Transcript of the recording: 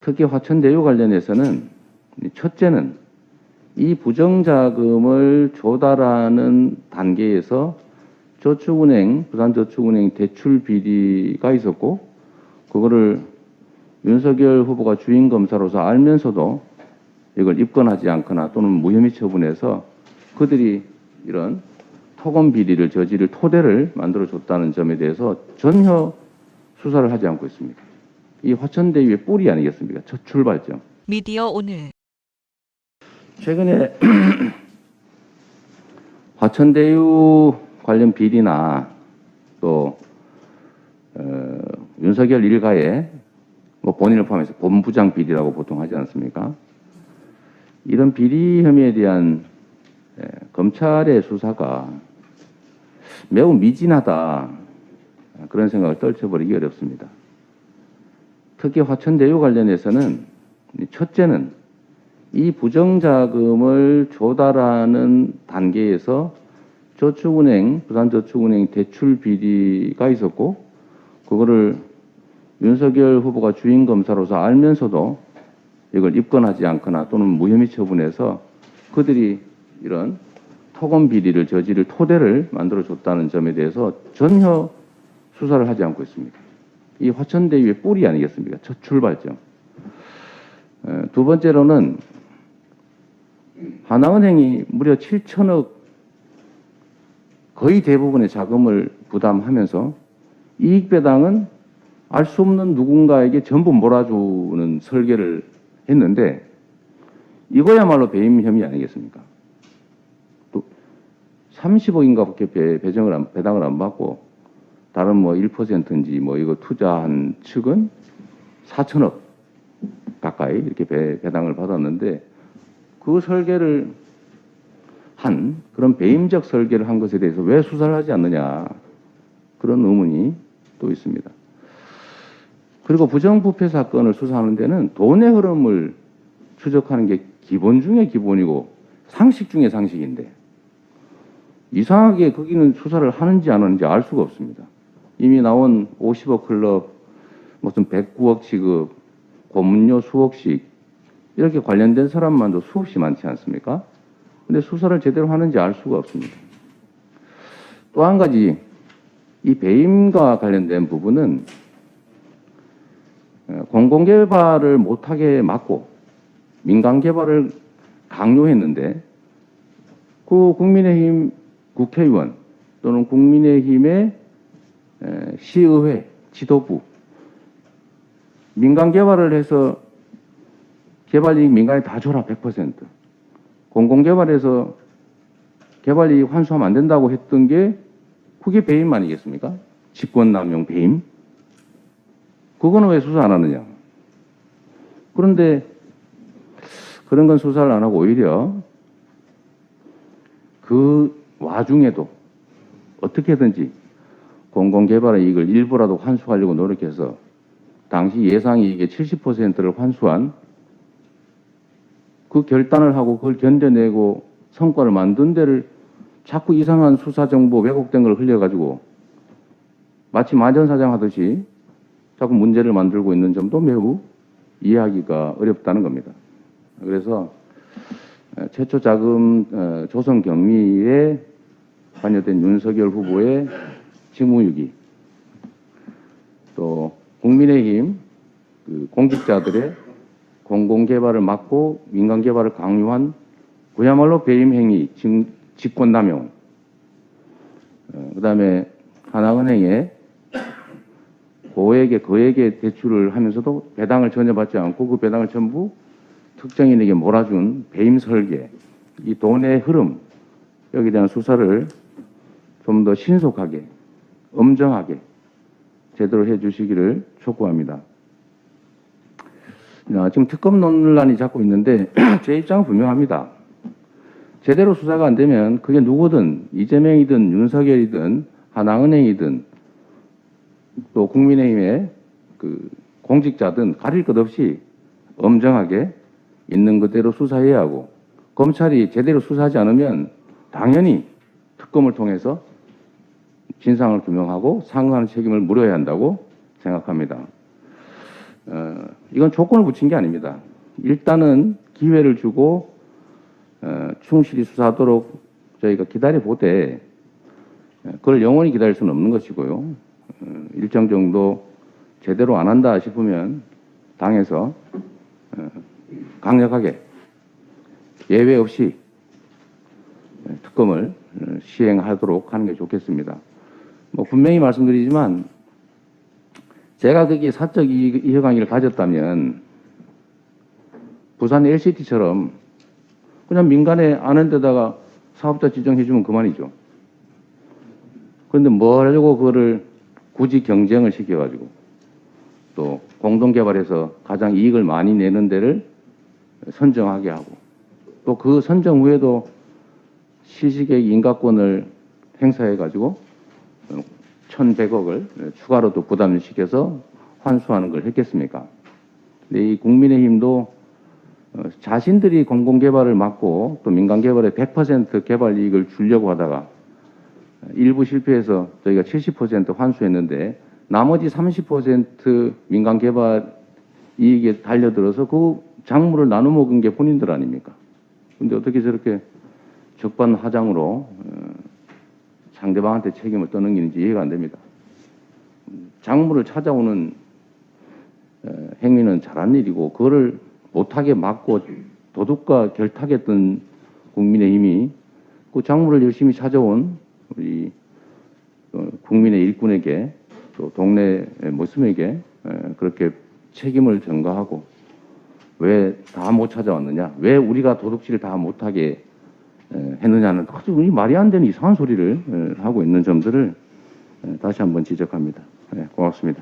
특히 화천대유 관련해서는 첫째는 이 부정자금을 조달하는 단계에서 저축은행, 부산저축은행 대출 비리가 있었고, 그거를 윤석열 후보가 주인 검사로서 알면서도 이걸 입건하지 않거나 또는 무혐의 처분해서 그들이 이런 토건 비리를 저지를 토대를 만들어줬다는 점에 대해서 전혀 수사를 하지 않고 있습니다. 이 화천대유의 뿌리 아니겠습니까? 첫 출발점. 미디어 오늘 최근에 화천대유 관련 비리나 또 윤석열 일가의 뭐 본인을 포함해서 본부장 비리라고 보통 하지 않습니까? 이런 비리 혐의에 대한 검찰의 수사가 매우 미진하다, 그런 생각을 떨쳐버리기 어렵습니다. 특히 화천대유 관련해서는 첫째는 이 부정자금을 조달하는 단계에서 저축은행, 부산저축은행 대출 비리가 있었고, 그거를 윤석열 후보가 주인 검사로서 알면서도 이걸 입건하지 않거나 또는 무혐의 처분해서 그들이 이런 토건 비리를 저지를 토대를 만들어줬다는 점에 대해서 전혀 수사를 하지 않고 있습니다. 이 화천대유의 뿌리 아니겠습니까? 첫 출발점. 두 번째로는 하나은행이 무려 7천억, 거의 대부분의 자금을 부담하면서 이익 배당은 알 수 없는 누군가에게 전부 몰아주는 설계를 했는데, 이거야말로 배임 혐의 아니겠습니까? 또 30억인가 밖에 배당을 안 받고, 다른 뭐 1%인지 뭐 이거 투자한 측은 4천억 가까이 이렇게 배당을 받았는데, 그 설계를 한, 그런 배임적 설계를 한 것에 대해서 왜 수사를 하지 않느냐, 그런 의문이 또 있습니다. 그리고 부정부패 사건을 수사하는 데는 돈의 흐름을 추적하는 게 기본 중에 기본이고 상식 중에 상식인데, 이상하게 거기는 수사를 하는지 안 하는지 알 수가 없습니다. 이미 나온 50억 클럽, 무슨 109억 지급, 고문료 수억씩, 이렇게 관련된 사람만도 수없이 많지 않습니까? 근데 수사를 제대로 하는지 알 수가 없습니다. 또 한 가지, 이 배임과 관련된 부분은 공공개발을 못하게 막고 민간개발을 강요했는데, 그 국민의힘 국회의원 또는 국민의힘의 시의회 지도부, 민간개발을 해서 개발이익 민간에 다 줘라 100%, 공공개발에서 개발이익 환수하면 안 된다고 했던 게 그게 배임 아니겠습니까? 직권남용 배임. 그거는 왜 수사 안 하느냐. 그런데 그런 건 수사를 안 하고 오히려 그 와중에도 어떻게든지 공공개발의 이익을 일부라도 환수하려고 노력해서 당시 예상이익의 70%를 환수한, 그 결단을 하고 그걸 견뎌내고 성과를 만든 데를 자꾸 이상한 수사정보 왜곡된 걸 흘려가지고 마치 만전사장 하듯이 자꾸 문제를 만들고 있는 점도 매우 이해하기가 어렵다는 겁니다. 그래서 최초 자금 조성 경위에 관여된 윤석열 후보의 직무유기, 또 국민의힘 그 공직자들의 공공개발을 막고 민간개발을 강요한 그야말로 배임 행위, 직권남용, 그다음에 하나은행에 거액의 대출을 하면서도 배당을 전혀 받지 않고 그 배당을 전부 특정인에게 몰아준 배임 설계, 이 돈의 흐름, 여기에 대한 수사를 좀 더 신속하게, 엄정하게 제대로 해주시기를 촉구합니다. 지금 특검 논란이 자꾸 있는데 제 입장은 분명합니다. 제대로 수사가 안 되면 그게 누구든, 이재명이든 윤석열이든 하나은행이든 또 국민의힘의 그 공직자든 가릴 것 없이 엄정하게 있는 그대로 수사해야 하고, 검찰이 제대로 수사하지 않으면 당연히 특검을 통해서 진상을 규명하고 상응하는 책임을 물어야 한다고 생각합니다. 이건 조건을 붙인 게 아닙니다. 일단은 기회를 주고 충실히 수사하도록 저희가 기다려보되 그걸 영원히 기다릴 수는 없는 것이고요. 일정 정도 제대로 안 한다 싶으면 당에서 강력하게 예외 없이 특검을 시행하도록 하는 게 좋겠습니다. 뭐 분명히 말씀드리지만 제가 거기에 사적 이해관계를 가졌다면 부산 LCT처럼 그냥 민간에 아는 데다가 사업자 지정해주면 그만이죠. 그런데 뭐 하려고 그거를 굳이 경쟁을 시켜가지고 또 공동개발해서 가장 이익을 많이 내는 데를 선정하게 하고 또 그 선정 후에도 시식의 인가권을 행사해가지고 1,100억을 추가로 또 부담을 시켜서 환수하는 걸 했겠습니까? 근데 이 국민의힘도 자신들이 공공개발을 막고 또 민간개발에 100% 개발 이익을 주려고 하다가 일부 실패해서 저희가 70% 환수했는데 나머지 30% 민간개발 이익에 달려들어서 그 작물을 나눠 먹은 게 본인들 아닙니까? 근데 어떻게 저렇게 적반하장으로 상대방한테 책임을 떠넘기는지 이해가 안 됩니다. 작물을 찾아오는 행위는 잘한 일이고 그거를 못하게 막고 도둑과 결탁했던 국민의힘이 그 작물을 열심히 찾아온 우리 국민의 일꾼에게 또 동네 모습에게 그렇게 책임을 전가하고 왜 다 못 찾아왔느냐, 왜 우리가 도둑질을 다 못하게 했느냐는 아주 말이 안 되는 이상한 소리를 하고 있는 점들을 다시 한번 지적합니다. 고맙습니다.